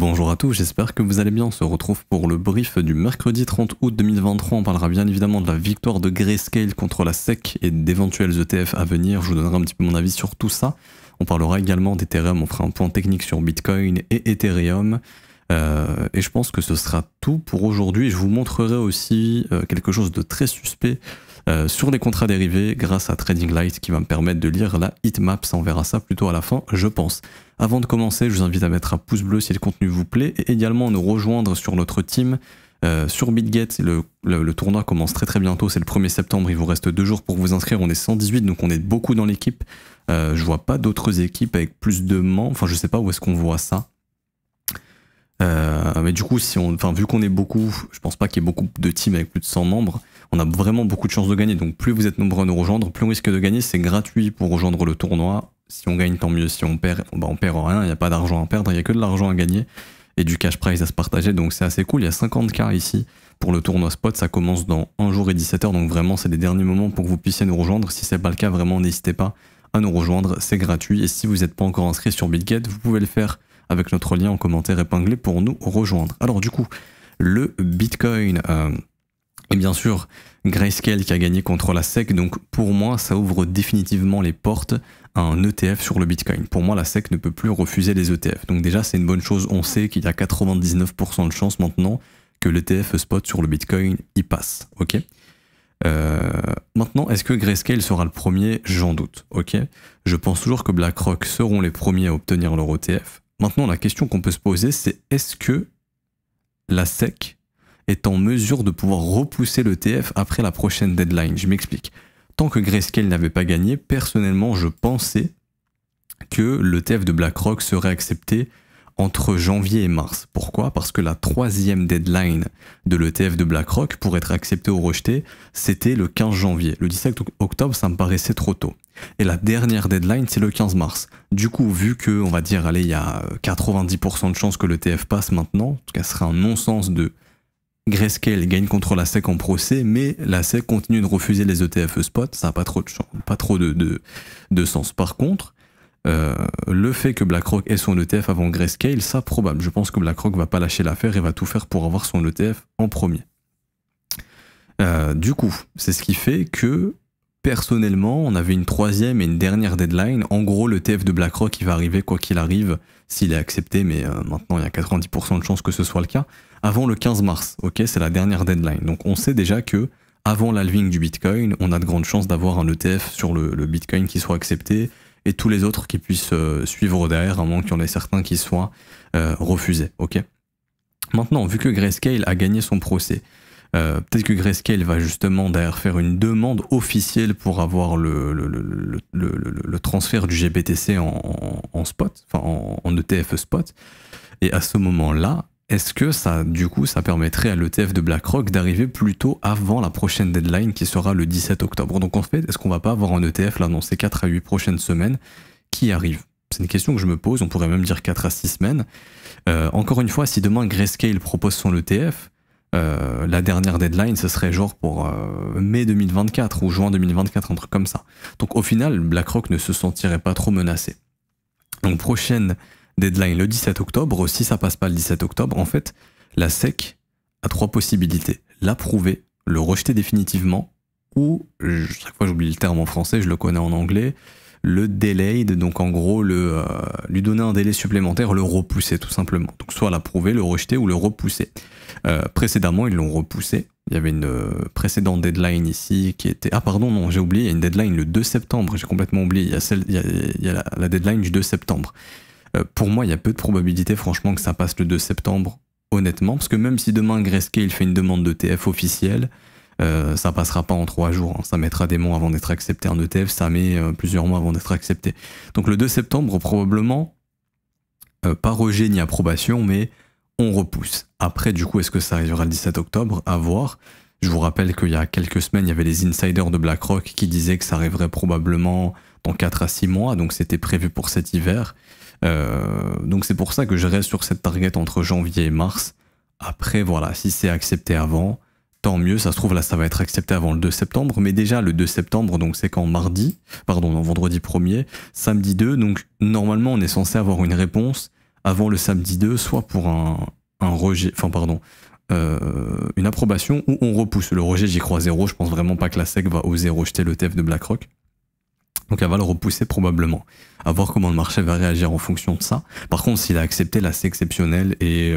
Bonjour à tous, j'espère que vous allez bien. On se retrouve pour le brief du mercredi 30 août 2023. On parlera bien évidemment de la victoire de Grayscale contre la SEC et d'éventuels ETF à venir. Je vous donnerai un petit peu mon avis sur tout ça. On parlera également d'Ethereum, on fera un point technique sur Bitcoin et Ethereum. Et je pense que ce sera tout pour aujourd'hui. Je vous montrerai aussi quelque chose de très suspect sur les contrats dérivés grâce à Trading Light qui va me permettre de lire la heatmap. Ça, on verra ça plutôt à la fin, je pense. Avant de commencer, je vous invite à mettre un pouce bleu si le contenu vous plaît et également à nous rejoindre sur notre team sur BitGet. Le tournoi commence très bientôt, c'est le 1er septembre. Il vous reste 2 jours pour vous inscrire. On est 118, donc on est beaucoup dans l'équipe. Je vois pas d'autres équipes avec plus de membres. Enfin, je sais pas où est-ce qu'on voit ça. Mais du coup, vu qu'on est beaucoup, je pense pas qu'il y ait beaucoup de teams avec plus de 100 membres, on a vraiment beaucoup de chances de gagner. Donc plus vous êtes nombreux à nous rejoindre, plus on risque de gagner. C'est gratuit pour rejoindre le tournoi. Si on gagne, tant mieux. Si on perd, on perd rien. Il n'y a pas d'argent à perdre, il n'y a que de l'argent à gagner et du cash prize à se partager. Donc c'est assez cool. Il y a 50K ici pour le tournoi spot. Ça commence dans 1 jour et 17 heures. Donc vraiment, c'est les derniers moments pour que vous puissiez nous rejoindre. Si c'est pas le cas, vraiment, n'hésitez pas à nous rejoindre. C'est gratuit. Et si vous n'êtes pas encore inscrit sur BitGet, vous pouvez le faire avec notre lien en commentaire épinglé pour nous rejoindre. Alors du coup, le Bitcoin, et bien sûr Grayscale qui a gagné contre la SEC, donc pour moi ça ouvre définitivement les portes à un ETF sur le Bitcoin. Pour moi la SEC ne peut plus refuser les ETF, donc déjà c'est une bonne chose. On sait qu'il y a 99% de chances maintenant que l'ETF spot sur le Bitcoin y passe, ok. Maintenant, est-ce que Grayscale sera le premier? J'en doute, ok. Je pense toujours que BlackRock seront les premiers à obtenir leur ETF. Maintenant, la question qu'on peut se poser, c'est est-ce que la SEC est en mesure de pouvoir repousser l'ETF après la prochaine deadline? Je m'explique. Tant que Grayscale n'avait pas gagné, personnellement, je pensais que l'ETF de BlackRock serait accepté entre janvier et mars. Pourquoi? Parce que la 3e deadline de l'ETF de BlackRock pour être accepté ou rejeté, c'était le 15 janvier. Le 17 octobre, ça me paraissait trop tôt. Et la dernière deadline, c'est le 15 mars. Du coup, vu que, on va dire, allez, il y a 90% de chances que l'ETF passe maintenant, en tout cas, ce serait un non-sens de Grayscale gagne contre la SEC en procès, mais la SEC continue de refuser les ETF spot, ça n'a pas trop de sens. Par contre, le fait que BlackRock ait son ETF avant Grayscale, ça probable. Je pense que BlackRock va pas lâcher l'affaire et va tout faire pour avoir son ETF en premier. Du coup, c'est ce qui fait que personnellement, on avait une 3e et une dernière deadline. En gros, l'ETF de BlackRock, il va arriver quoi qu'il arrive, s'il est accepté, mais maintenant il y a 90% de chances que ce soit le cas, avant le 15 mars. Ok, c'est la dernière deadline. Donc on sait déjà que avant l'halving du Bitcoin, on a de grandes chances d'avoir un ETF sur le Bitcoin qui soit accepté et tous les autres qui puissent suivre derrière, à moins qu'il y en ait certains qui soient refusés. Ok. Maintenant, vu que Grayscale a gagné son procès, peut-être que Grayscale va justement derrière faire une demande officielle pour avoir le transfert du GBTC en spot, enfin en ETF spot. Et à ce moment-là, est-ce que ça, du coup, ça permettrait à l'ETF de BlackRock d'arriver plutôt avant la prochaine deadline qui sera le 17 octobre? Donc en fait, est-ce qu'on va pas avoir un ETF là dans ces 4 à 8 prochaines semaines qui arrive? C'est une question que je me pose, on pourrait même dire 4 à 6 semaines. Encore une fois, si demain Grayscale propose son ETF, la dernière deadline, ce serait genre pour mai 2024 ou juin 2024, un truc comme ça. Donc au final, BlackRock ne se sentirait pas trop menacé. Donc prochaine deadline le 17 octobre. Si ça passe pas le 17 octobre, en fait, la SEC a 3 possibilités. L'approuver, le rejeter définitivement, ou, chaque fois j'oublie le terme en français, je le connais en anglais, le delayed, donc en gros lui donner un délai supplémentaire, le repousser tout simplement. Donc soit l'approuver, le rejeter ou le repousser. Précédemment, ils l'ont repoussé. Il y avait une précédente deadline ici qui était... Ah pardon, non, j'ai oublié, il y a une deadline le 2 septembre, j'ai complètement oublié. Il y a la deadline du 2 septembre. Pour moi, il y a peu de probabilité, franchement, que ça passe le 2 septembre, honnêtement, parce que même si demain Grayscale fait une demande d'ETF officielle, ça passera pas en 3 jours, hein. Ça mettra des mois avant d'être accepté. Un ETF, ça met plusieurs mois avant d'être accepté. Donc le 2 septembre, probablement, pas rejet ni approbation, mais on repousse. Après, du coup, est-ce que ça arrivera le 17 octobre? À voir. Je vous rappelle qu'il y a quelques semaines, il y avait les insiders de BlackRock qui disaient que ça arriverait probablement dans 4 à 6 mois, donc c'était prévu pour cet hiver. Donc c'est pour ça que je reste sur cette target entre janvier et mars. Après, voilà, si c'est accepté avant, tant mieux. Ça se trouve, là, ça va être accepté avant le 2 septembre. Mais déjà, le 2 septembre, donc c'est quand vendredi 1er, samedi 2. Donc normalement, on est censé avoir une réponse avant le samedi 2, soit pour un rejet, enfin pardon, une approbation ou on repousse. Le rejet, j'y crois zéro, je pense vraiment pas que la SEC va oser rejeter l'ETF de BlackRock. Donc elle va le repousser probablement. À voir comment le marché va réagir en fonction de ça. Par contre, s'il a accepté, là c'est exceptionnel et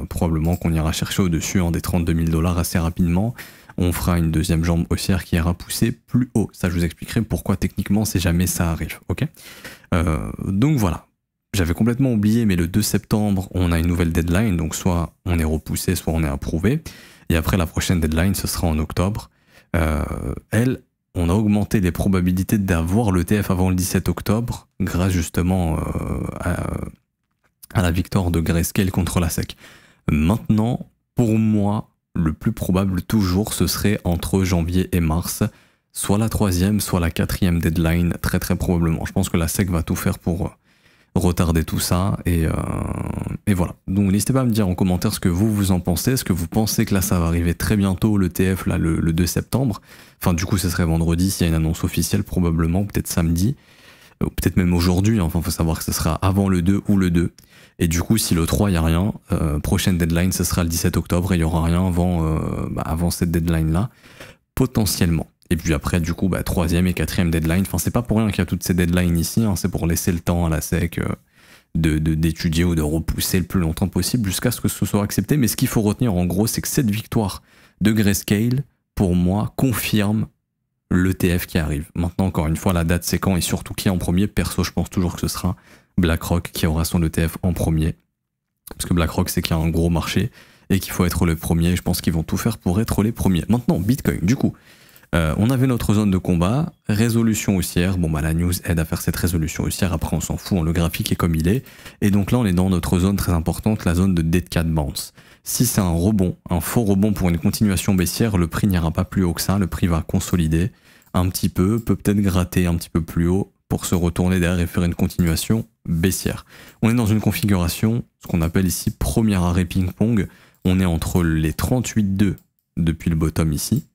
probablement qu'on ira chercher au-dessus des 32 000 $ assez rapidement. On fera une deuxième jambe haussière qui ira pousser plus haut. Ça, je vous expliquerai pourquoi techniquement, si jamais ça arrive. Ok. Donc voilà. J'avais complètement oublié, mais le 2 septembre, on a une nouvelle deadline. Donc soit on est repoussé, soit on est approuvé. Et après, la prochaine deadline, ce sera en octobre. On a augmenté les probabilités d'avoir l'ETF avant le 17 octobre grâce justement à la victoire de Grayscale contre la SEC. Maintenant, pour moi, le plus probable toujours, ce serait entre janvier et mars, soit la 3e, soit la 4e deadline, très très probablement. Je pense que la SEC va tout faire pour retarder tout ça, et voilà. Donc n'hésitez pas à me dire en commentaire ce que vous en pensez. Est-ce que vous pensez que là ça va arriver très bientôt, l'ETF, là le 2 septembre? Enfin du coup ce serait vendredi s'il y a une annonce officielle, probablement, peut-être samedi, ou peut-être même aujourd'hui, enfin faut savoir que ce sera avant le 2 ou le 2. Et du coup, si le 3, il n'y a rien, prochaine deadline, ce sera le 17 octobre et il n'y aura rien avant cette deadline-là, potentiellement. Et puis après, du coup, 3e et 4e deadline. Enfin, c'est pas pour rien qu'il y a toutes ces deadlines ici, hein, c'est pour laisser le temps à la SEC d'étudier ou de repousser le plus longtemps possible jusqu'à ce que ce soit accepté. Mais ce qu'il faut retenir, en gros, c'est que cette victoire de Grayscale, pour moi, confirme l'ETF qui arrive. Maintenant, encore une fois, la date, c'est quand et surtout qui est en premier. Perso, je pense toujours que ce sera BlackRock qui aura son ETF en premier. Parce que BlackRock, c'est qu'il y a un gros marché et qu'il faut être le premier. Je pense qu'ils vont tout faire pour être les premiers. Maintenant, Bitcoin, du coup, on avait notre zone de combat, résolution haussière. Bon, la news aide à faire cette résolution haussière. Après, on s'en fout, le graphique est comme il est. Et donc là, on est dans notre zone très importante, la zone de Dead Cat Bounce. Si c'est un rebond, un faux rebond pour une continuation baissière, le prix n'ira pas plus haut que ça. Le prix va consolider un petit peu, peut-être gratter un petit peu plus haut pour se retourner derrière et faire une continuation baissière. On est dans une configuration, ce qu'on appelle ici premier arrêt ping-pong. On est entre les 38,2 depuis le bottom ici,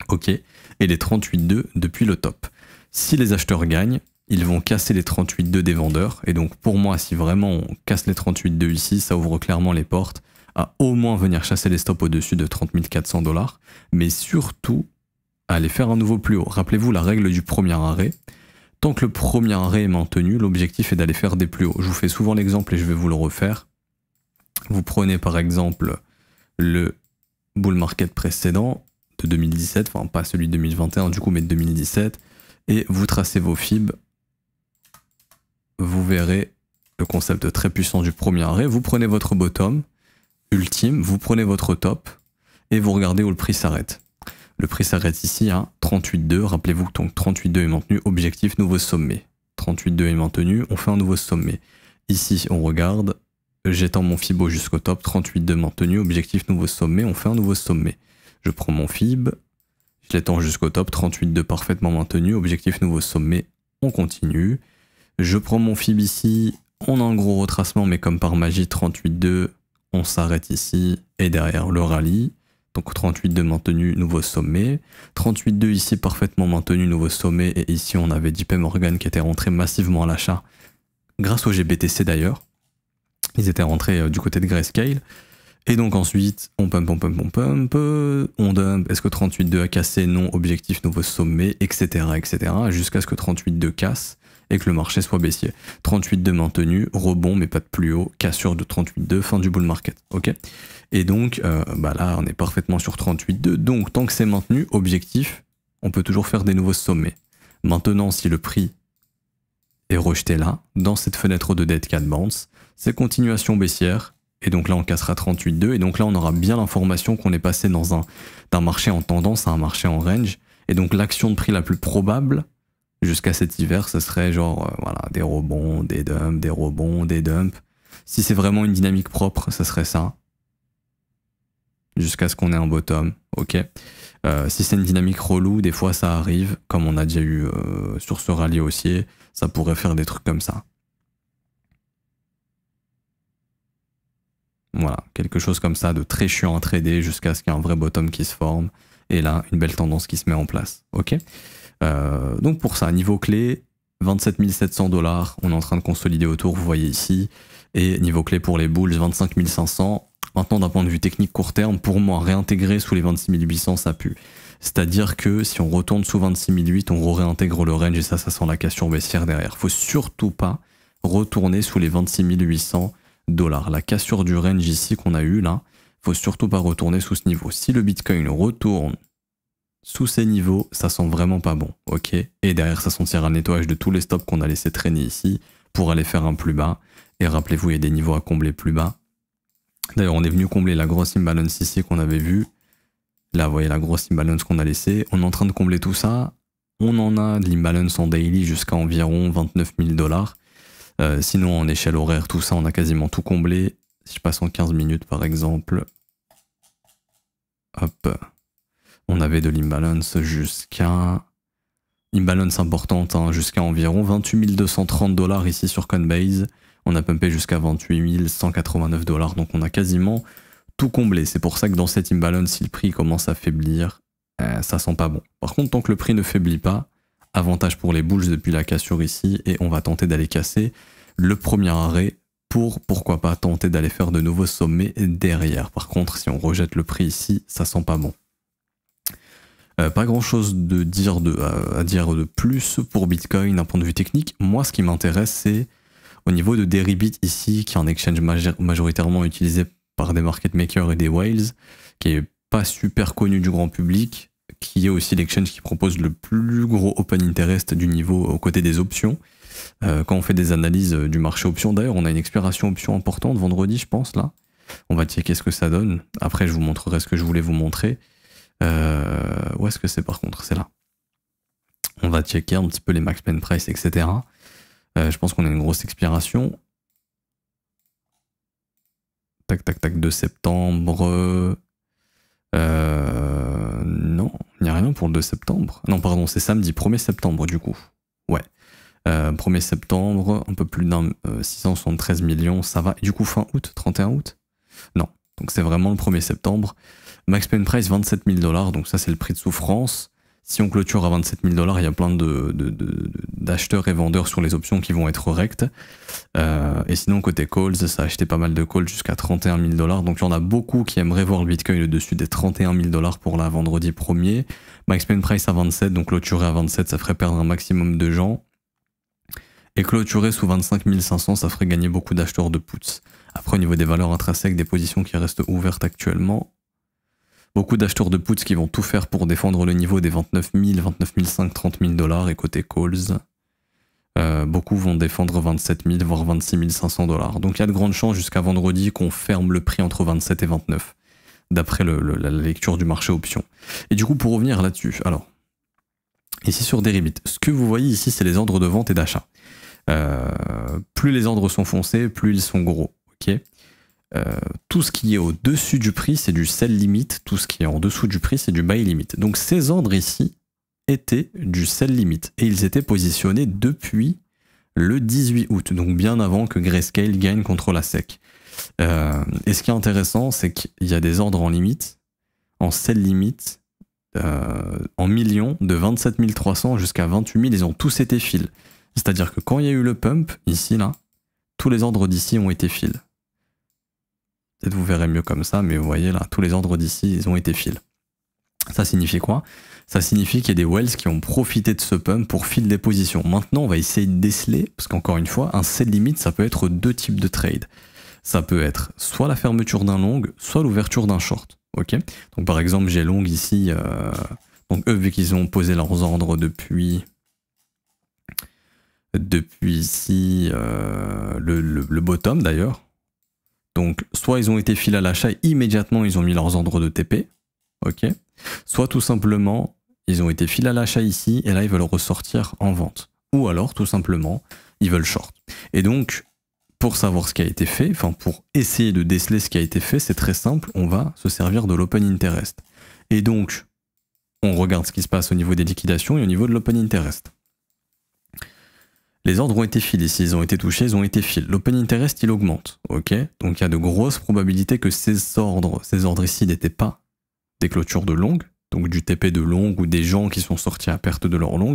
ok, et les 38,2 depuis le top. Si les acheteurs gagnent, ils vont casser les 38,2 des vendeurs. Et donc pour moi, si vraiment on casse les 38,2 ici, ça ouvre clairement les portes à au moins venir chasser les stops au-dessus de 30 400 $, mais surtout à aller faire un nouveau plus haut. Rappelez-vous la règle du premier arrêt. Tant que le premier arrêt est maintenu, l'objectif est d'aller faire des plus hauts. Je vous fais souvent l'exemple et je vais vous le refaire. Vous prenez par exemple le bull market précédent de 2017, enfin pas celui de 2021 du coup, mais de 2017, et vous tracez vos fibs. Vous verrez le concept très puissant du premier arrêt. Vous prenez votre bottom ultime, vous prenez votre top, et vous regardez où le prix s'arrête. Le prix s'arrête ici à 38,2. Rappelez-vous que 38,2 est maintenu. Objectif, nouveau sommet. 38,2 est maintenu. On fait un nouveau sommet. Ici, on regarde. J'étends mon Fibo jusqu'au top. 38,2 maintenu. Objectif, nouveau sommet. On fait un nouveau sommet. Je prends mon Fib. Je l'étends jusqu'au top. 38,2 parfaitement maintenu. Objectif, nouveau sommet. On continue. Je prends mon Fib ici. On a un gros retracement, mais comme par magie, 38,2. On s'arrête ici. Et derrière, le rallye. Donc 38,2 maintenu, nouveau sommet. 38,2 ici parfaitement maintenu, nouveau sommet. Et ici on avait JP Morgan qui était rentré massivement à l'achat. Grâce au GBTC d'ailleurs. Ils étaient rentrés du côté de Grayscale. Et donc ensuite on pump, on dump. Est-ce que 38,2 a cassé? Non. Objectif, nouveau sommet, etc. etc. Jusqu'à ce que 38,2 casse et que le marché soit baissier. 38,2 maintenu, rebond mais pas de plus haut, cassure de 38,2, fin du bull market. Ok. Et donc là on est parfaitement sur 38,2. Donc tant que c'est maintenu, objectif, on peut toujours faire des nouveaux sommets. Maintenant si le prix est rejeté là, dans cette fenêtre de Dead Cat Bounce, c'est continuation baissière. Et donc là on cassera 38,2 et donc là on aura bien l'information qu'on est passé d'un marché en tendance à un marché en range. Et donc l'action de prix la plus probable jusqu'à cet hiver, ce serait genre des rebonds, des dumps, des rebonds, des dumps. Si c'est vraiment une dynamique propre, ce serait ça. Jusqu'à ce qu'on ait un bottom, ok. Si c'est une dynamique relou, des fois ça arrive, comme on a déjà eu sur ce rallye haussier, ça pourrait faire des trucs comme ça. Voilà, quelque chose comme ça de très chiant à trader jusqu'à ce qu'il y ait un vrai bottom qui se forme. Et là, une belle tendance qui se met en place, ok. Donc pour ça, niveau clé, 27 700 $, on est en train de consolider autour, vous voyez ici. Et niveau clé pour les bulls, 25 500. Maintenant, d'un point de vue technique court terme, pour moi, réintégrer sous les 26 800, ça pue. C'est-à-dire que si on retourne sous 26 800, on réintègre le range et ça sent la cassure baissière derrière. Faut surtout pas retourner sous les 26 800 $. La cassure du range ici qu'on a eu là, faut surtout pas retourner sous ce niveau. Si le Bitcoin retourne sous ces niveaux, ça sent vraiment pas bon, ok? Et derrière, ça sentira un nettoyage de tous les stops qu'on a laissé traîner ici pour aller faire un plus bas. Et rappelez-vous, il y a des niveaux à combler plus bas. D'ailleurs, on est venu combler la grosse imbalance ici qu'on avait vue. Là, vous voyez la grosse imbalance qu'on a laissée. On est en train de combler tout ça. On en a de l'imbalance en daily jusqu'à environ 29 000 $. Sinon, en échelle horaire, tout ça, on a quasiment tout comblé. Si je passe en 15 minutes, par exemple. Hop. On avait de l'imbalance jusqu'à... Imbalance importante, hein, jusqu'à environ 28 230 $ ici sur Coinbase. On a pumpé jusqu'à 28 189 $. Donc on a quasiment tout comblé. C'est pour ça que dans cette imbalance, si le prix commence à faiblir, ça sent pas bon. Par contre, tant que le prix ne faiblit pas, avantage pour les bulls depuis la cassure ici. Et on va tenter d'aller casser le premier arrêt pour, pourquoi pas, tenter d'aller faire de nouveaux sommets derrière. Par contre, si on rejette le prix ici, ça sent pas bon. Pas grand chose à dire de plus pour Bitcoin d'un point de vue technique. Moi, ce qui m'intéresse, c'est au niveau de Deribit ici, qui est un exchange majoritairement utilisé par des market makers et des whales, qui est pas super connu du grand public, qui est aussi l'exchange qui propose le plus gros open interest du niveau aux côtés des options. Quand on fait des analyses du marché options, d'ailleurs, on a une expiration option importante vendredi, je pense, là. On va checker ce que ça donne. Après, je vous montrerai ce que je voulais vous montrer. Où est-ce que c'est par contre? C'est là. On va checker un petit peu les max pen price, etc. Je pense qu'on a une grosse expiration. Tac, tac, tac, 2 septembre. Non, il n'y a rien pour le 2 septembre. Non, pardon, c'est samedi, 1er septembre du coup. Ouais. 1er septembre, un peu plus d'un 673 millions, ça va. Et du coup, fin août, 31 août? Non. Donc c'est vraiment le 1er septembre. Max pen price 27 000 $, donc ça c'est le prix de souffrance. Si on clôture à 27 000 $, il y a plein d'acheteurs et vendeurs sur les options qui vont être corrects. Et sinon côté calls, ça a acheté pas mal de calls jusqu'à 31 000 $. Donc il y en a beaucoup qui aimeraient voir le Bitcoin au-dessus des 31 000 $ pour la vendredi 1er. Max pen price à 27, donc clôturer à 27, ça ferait perdre un maximum de gens. Et clôturer sous 25 500, ça ferait gagner beaucoup d'acheteurs de puts. Après au niveau des valeurs intrinsèques, des positions qui restent ouvertes actuellement, beaucoup d'acheteurs de puts qui vont tout faire pour défendre le niveau des 29 000, 29 500, 30 000 $. Et côté calls, beaucoup vont défendre 27 000, voire 26 500 $. Donc il y a de grandes chances jusqu'à vendredi qu'on ferme le prix entre 27 et 29, d'après la lecture du marché option. Et du coup, pour revenir là-dessus, alors, ici sur Deribit, ce que vous voyez ici, c'est les ordres de vente et d'achat. Plus les ordres sont foncés, plus ils sont gros. Ok. Tout ce qui est au-dessus du prix, c'est du sell limit. Tout ce qui est en dessous du prix, c'est du buy limit. Donc ces ordres ici étaient du sell limit. Et ils étaient positionnés depuis le 18 août. Donc bien avant que Grayscale gagne contre la SEC. Et ce qui est intéressant, c'est qu'il y a des ordres en limite, en sell limit, en millions, de 27 300 jusqu'à 28 000. Ils ont tous été fill. C'est-à-dire que quand il y a eu le pump, ici, là, tous les ordres d'ici ont été fill. Peut-être vous verrez mieux comme ça, mais vous voyez là, tous les ordres d'ici, ils ont été fill. Ça signifie quoi? Ça signifie qu'il y a des whales qui ont profité de ce pump pour fill des positions. Maintenant, on va essayer de déceler, parce qu'encore une fois, un sell limit, ça peut être deux types de trades. Ça peut être soit la fermeture d'un long, soit l'ouverture d'un short. Ok. Donc par exemple, j'ai long ici, donc eux, vu qu'ils ont posé leurs ordres depuis ici le bottom d'ailleurs. Donc soit ils ont été fill à l'achat et immédiatement ils ont mis leurs ordres de TP, ok. Soit tout simplement ils ont été fill à l'achat ici et là ils veulent ressortir en vente. Ou alors tout simplement ils veulent short. Et donc pour savoir ce qui a été fait, enfin pour essayer de déceler ce qui a été fait, c'est très simple, on va se servir de l'open interest. Et donc on regarde ce qui se passe au niveau des liquidations et au niveau de l'open interest. Les ordres ont été fill ici, ils ont été touchés, ils ont été fill. L'open interest, il augmente, ok. Donc il y a de grosses probabilités que ces ordres ici n'étaient pas des clôtures de longue, donc du TP de long ou des gens qui sont sortis à perte de leur long,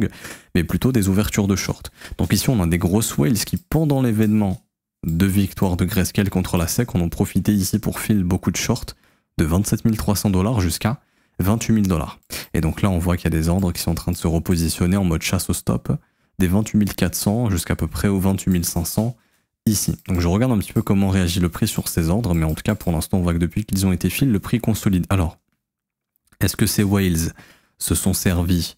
mais plutôt des ouvertures de short. Donc ici on a des grosses whales qui pendant l'événement de victoire de Grayscale contre la SEC, on en profité ici pour filer beaucoup de shorts de 27 300 $ jusqu'à 28 000 $. Et donc là on voit qu'il y a des ordres qui sont en train de se repositionner en mode chasse au stop, des 28 400 jusqu'à peu près aux 28 500 ici. Donc je regarde un petit peu comment réagit le prix sur ces ordres, mais en tout cas pour l'instant on voit que depuis qu'ils ont été files, le prix consolide. Alors, est-ce que ces whales se sont servis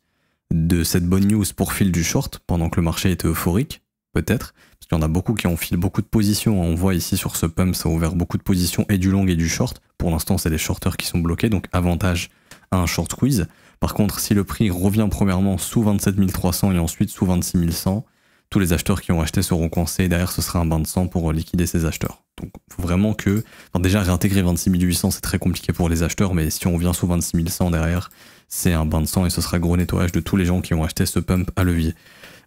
de cette bonne news pour filer du short pendant que le marché était euphorique? Peut-être, parce qu'il y en a beaucoup qui ont filé beaucoup de positions. On voit ici sur ce pump, ça a ouvert beaucoup de positions et du long et du short. Pour l'instant, c'est les shorters qui sont bloqués, donc avantage à un short squeeze. Par contre, si le prix revient premièrement sous 27 300 et ensuite sous 26 100, tous les acheteurs qui ont acheté seront coincés et derrière ce sera un bain de sang pour liquider ces acheteurs. Donc il faut vraiment que... Enfin, déjà réintégrer 26 800 c'est très compliqué pour les acheteurs, mais si on revient sous 26 100 derrière, c'est un bain de sang et ce sera gros nettoyage de tous les gens qui ont acheté ce pump à levier.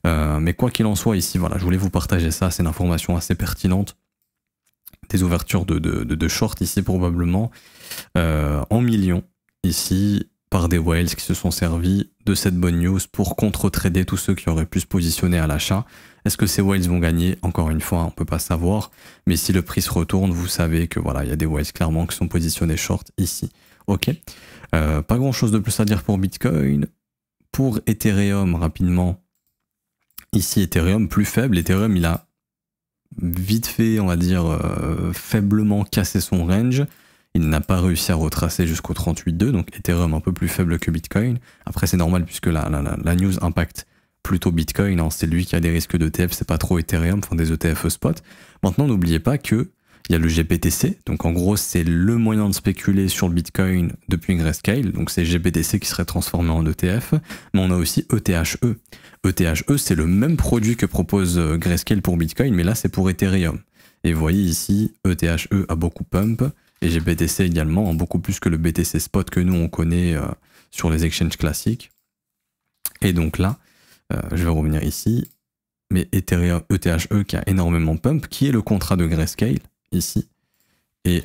Mais quoi qu'il en soit ici, voilà, je voulais vous partager ça, c'est une information assez pertinente. Des ouvertures de short ici probablement en millions ici par des whales qui se sont servis de cette bonne news pour contre-trader tous ceux qui auraient pu se positionner à l'achat. Est-ce que ces whales vont gagner? Encore une fois, on peut pas savoir, mais si le prix se retourne, vous savez que voilà, il y a des whales clairement qui sont positionnés short ici. Ok, pas grand chose de plus à dire pour Bitcoin. Pour Ethereum, rapidement, ici Ethereum plus faible. Ethereum il a vite fait, on va dire, faiblement cassé son range. Il n'a pas réussi à retracer jusqu'au 38.2, donc Ethereum un peu plus faible que Bitcoin. Après c'est normal puisque la news impacte plutôt Bitcoin, hein. C'est lui qui a des risques d'ETF, c'est pas trop Ethereum, enfin des ETF spot. Maintenant n'oubliez pas que il y a le GBTC, donc en gros c'est le moyen de spéculer sur le Bitcoin depuis Grayscale, donc c'est GBTC qui serait transformé en ETF, mais on a aussi ETHE. ETHE c'est le même produit que propose Grayscale pour Bitcoin, mais là c'est pour Ethereum. Et vous voyez ici, ETHE a beaucoup pump, et GBTC également, beaucoup plus que le BTC spot que nous on connaît sur les exchanges classiques. Et donc là, je vais revenir ici, mais Ethereum, ETHE qui a énormément pump, qui est le contrat de Grayscale, ici, et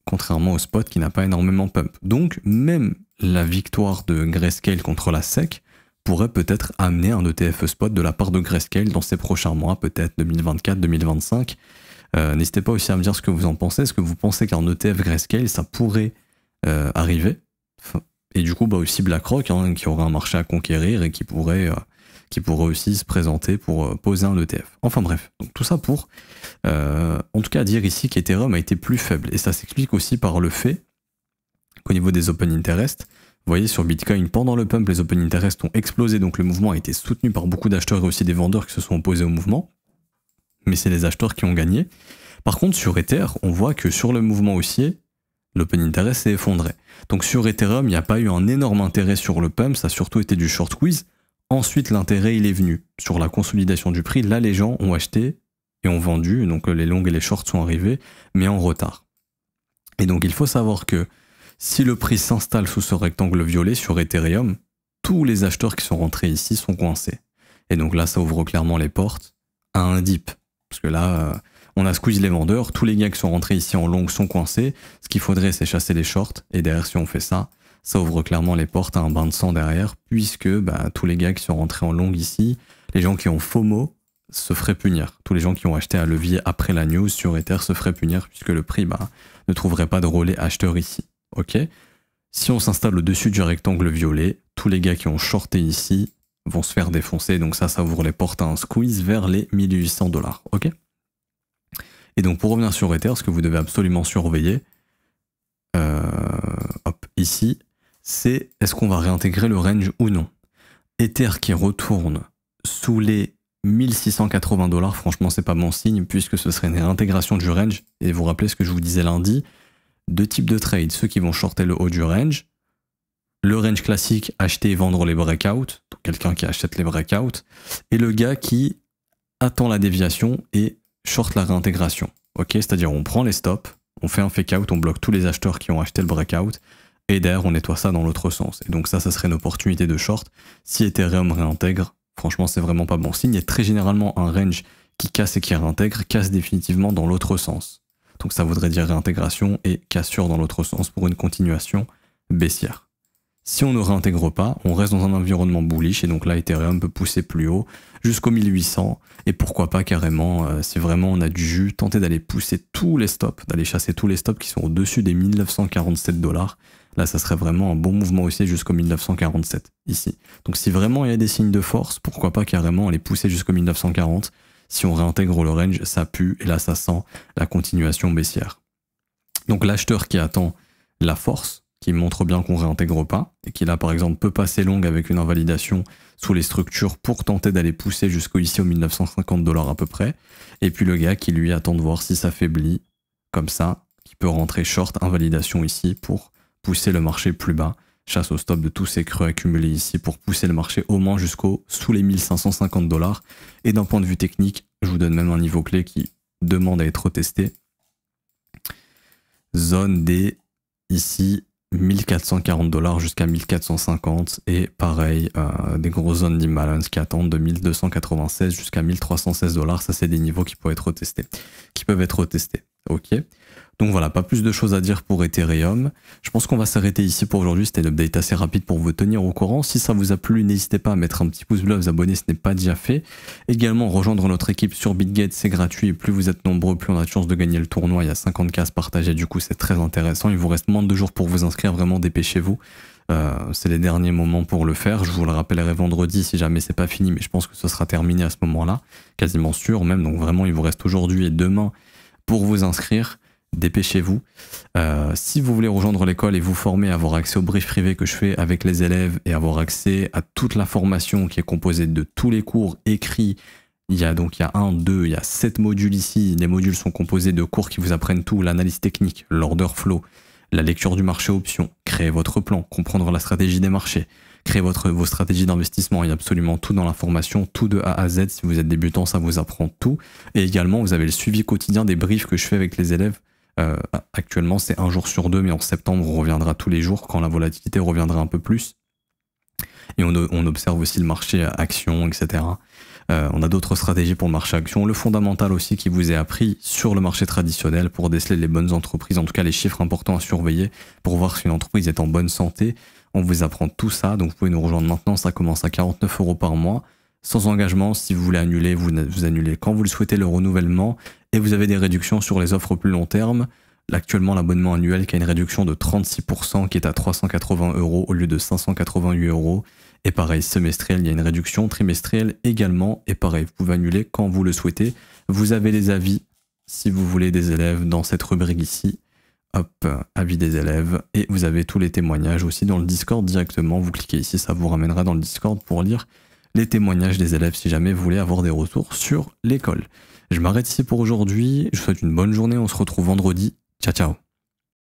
contrairement au spot qui n'a pas énormément pump. Donc même la victoire de Grayscale contre la SEC pourrait peut-être amener un ETF spot de la part de Grayscale dans ces prochains mois, peut-être 2024-2025. N'hésitez pas aussi à me dire ce que vous en pensez. Est-ce que vous pensez qu'un ETF Grayscale, ça pourrait arriver? Et du coup, bah aussi BlackRock, hein, qui aurait un marché à conquérir et qui pourrait aussi se présenter pour poser un ETF. Enfin bref, donc tout ça pour, en tout cas, dire ici qu'Ethereum a été plus faible. Et ça s'explique aussi par le fait qu'au niveau des open interest, vous voyez sur Bitcoin, pendant le pump, les open interest ont explosé, donc le mouvement a été soutenu par beaucoup d'acheteurs et aussi des vendeurs qui se sont opposés au mouvement. Mais c'est les acheteurs qui ont gagné. Par contre, sur Ether, on voit que sur le mouvement haussier, l'open interest s'est effondré. Donc sur Ethereum, il n'y a pas eu un énorme intérêt sur le pump, ça a surtout été du short squeeze. Ensuite, l'intérêt, il est venu sur la consolidation du prix. Là, les gens ont acheté et ont vendu, donc les longs et les shorts sont arrivés, mais en retard. Et donc, il faut savoir que si le prix s'installe sous ce rectangle violet sur Ethereum, tous les acheteurs qui sont rentrés ici sont coincés. Et donc là, ça ouvre clairement les portes à un dip. Parce que là, on a squeeze les vendeurs, tous les gars qui sont rentrés ici en long sont coincés. Ce qu'il faudrait, c'est chasser les shorts. Et derrière, si on fait ça, ça ouvre clairement les portes à un bain de sang derrière, puisque bah, tous les gars qui sont rentrés en long ici, les gens qui ont FOMO se feraient punir. Tous les gens qui ont acheté à levier après la news sur Ether se feraient punir, puisque le prix ne trouverait pas de relais acheteur ici. Ok. Si on s'installe au-dessus du rectangle violet, tous les gars qui ont shorté ici vont se faire défoncer, donc ça ouvre les portes à un squeeze vers les 1800 $. Ok. Et donc pour revenir sur Ether, ce que vous devez absolument surveiller, ici, c'est est-ce qu'on va réintégrer le range ou non. Ether qui retourne sous les 1680 $, franchement c'est pas bon signe puisque ce serait une réintégration du range. Et vous vous rappelez ce que je vous disais lundi, deux types de trades, ceux qui vont shorter le haut du range, le range classique, acheter et vendre les breakouts, donc quelqu'un qui achète les breakouts, et le gars qui attend la déviation et short la réintégration. Ok, c'est-à-dire on prend les stops, on fait un fake out, on bloque tous les acheteurs qui ont acheté le breakout, et derrière on nettoie ça dans l'autre sens. Et donc ça serait une opportunité de short. Si Ethereum réintègre, franchement c'est vraiment pas bon signe. Et très généralement un range qui casse et qui réintègre, casse définitivement dans l'autre sens. Donc ça voudrait dire réintégration et cassure dans l'autre sens pour une continuation baissière. Si on ne réintègre pas, on reste dans un environnement bullish et donc là Ethereum peut pousser plus haut jusqu'au 1800 et pourquoi pas carrément, si vraiment on a du jus, tenter d'aller pousser tous les stops, d'aller chasser tous les stops qui sont au-dessus des 1947 $. Là ça serait vraiment un bon mouvement aussi jusqu'au 1947 ici. Donc si vraiment il y a des signes de force, pourquoi pas carrément aller pousser jusqu'au 1940. Si on réintègre le range, ça pue et là ça sent la continuation baissière. Donc l'acheteur qui attend la force, qui montre bien qu'on réintègre pas, et qui là par exemple peut passer long avec une invalidation sous les structures pour tenter d'aller pousser jusqu'au ici aux 1950 $ à peu près, et puis le gars qui lui attend de voir si ça faiblit, comme ça, qui peut rentrer short, invalidation ici pour pousser le marché plus bas, chasse au stop de tous ces creux accumulés ici pour pousser le marché au moins jusqu'au sous les 1550 $, et d'un point de vue technique, je vous donne même un niveau clé qui demande à être testé, zone des ici 1440 $ jusqu'à 1450 et pareil des grosses zones d'imbalance qui attendent de 1296 jusqu'à 1316 $. Ça c'est des niveaux qui peuvent être testés. Ok. Donc voilà, pas plus de choses à dire pour Ethereum. Je pense qu'on va s'arrêter ici pour aujourd'hui. C'était une update assez rapide pour vous tenir au courant. Si ça vous a plu, n'hésitez pas à mettre un petit pouce bleu, à vous abonner, ce n'est pas déjà fait. Également, rejoindre notre équipe sur BitGet, c'est gratuit. Et plus vous êtes nombreux, plus on a de chances de gagner le tournoi. Il y a 50 cases partagées, du coup c'est très intéressant. Il vous reste moins de 2 jours pour vous inscrire, vraiment dépêchez-vous. C'est les derniers moments pour le faire. Je vous le rappellerai vendredi si jamais c'est pas fini, mais je pense que ce sera terminé à ce moment-là, quasiment sûr même. Donc vraiment, il vous reste aujourd'hui et demain pour vous inscrire. Dépêchez-vous. Si vous voulez rejoindre l'école et vous former, avoir accès au brief privé que je fais avec les élèves et avoir accès à toute la formation qui est composée de tous les cours écrits, il y a 7 modules ici. Les modules sont composés de cours qui vous apprennent tout, l'analyse technique, l'order flow, la lecture du marché option, créer votre plan, comprendre la stratégie des marchés, créer vos stratégies d'investissement. Il y a absolument tout dans la formation, tout de A à Z. Si vous êtes débutant, ça vous apprend tout. Et également, vous avez le suivi quotidien des briefs que je fais avec les élèves. Actuellement c'est 1 jour sur 2, mais en septembre on reviendra tous les jours quand la volatilité reviendra un peu plus et on observe aussi le marché action, etc. On a d'autres stratégies pour le marché action, le fondamental aussi qui vous est appris sur le marché traditionnel pour déceler les bonnes entreprises, en tout cas les chiffres importants à surveiller pour voir si une entreprise est en bonne santé. On vous apprend tout ça, donc vous pouvez nous rejoindre maintenant, ça commence à 49 € par mois. Sans engagement, si vous voulez annuler, vous annulez quand vous le souhaitez, le renouvellement, et vous avez des réductions sur les offres plus long terme. Actuellement, l'abonnement annuel qui a une réduction de 36% qui est à 380 € au lieu de 588 €. Et pareil, semestriel, il y a une réduction, trimestrielle également, et pareil, vous pouvez annuler quand vous le souhaitez. Vous avez les avis, si vous voulez, des élèves dans cette rubrique ici. Hop, avis des élèves, et vous avez tous les témoignages aussi dans le Discord directement. Vous cliquez ici, ça vous ramènera dans le Discord pour lire les témoignages des élèves si jamais vous voulez avoir des retours sur l'école. Je m'arrête ici pour aujourd'hui, je vous souhaite une bonne journée, on se retrouve vendredi, ciao ciao.